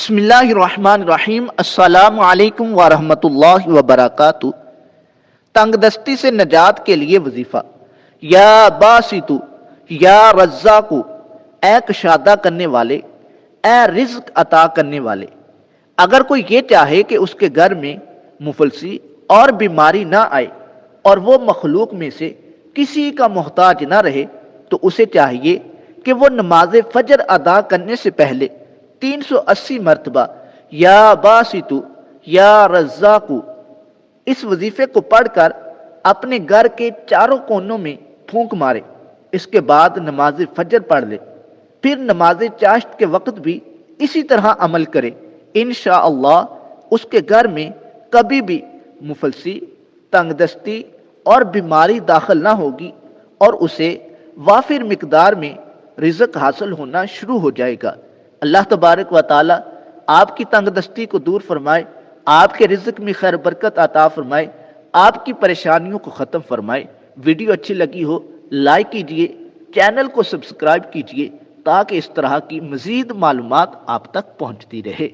بسم اللہ الرحمن الرحیم۔ السلام علیکم ورحمۃ اللہ وبرکاتہ۔ تنگ دستی سے نجات کے لیے وظیفہ۔ یا باسطو، یا رزاقو، اے کشادہ کرنے والے، اے رزق عطا کرنے والے۔ اگر کوئی یہ چاہے کہ اس کے گھر میں مفلسی اور بیماری نہ آئے اور وہ مخلوق میں سے کسی کا محتاج نہ رہے تو اسے چاہیے کہ وہ نماز فجر ادا کرنے سے پہلے 380 مرتبہ یا باسطو یا رزاقو اس وظیفے کو پڑھ کر اپنے گھر کے چاروں کونوں میں پھونک مارے۔ اس کے بعد نماز فجر پڑھ لے، پھر نماز چاشت کے وقت بھی اسی طرح عمل کرے۔ انشاءاللہ اس کے گھر میں کبھی بھی مفلسی، تنگ دستی اور بیماری داخل نہ ہوگی اور اسے وافر مقدار میں رزق حاصل ہونا شروع ہو جائے گا۔ اللہ تبارک و تعالی آپ کی تنگ دستی کو دور فرمائے، آپ کے رزق میں خیر برکت عطا فرمائے، آپ کی پریشانیوں کو ختم فرمائے۔ ویڈیو اچھی لگی ہو لائک کیجئے، چینل کو سبسکرائب کیجئے تاکہ اس طرح کی مزید معلومات آپ تک پہنچتی رہے۔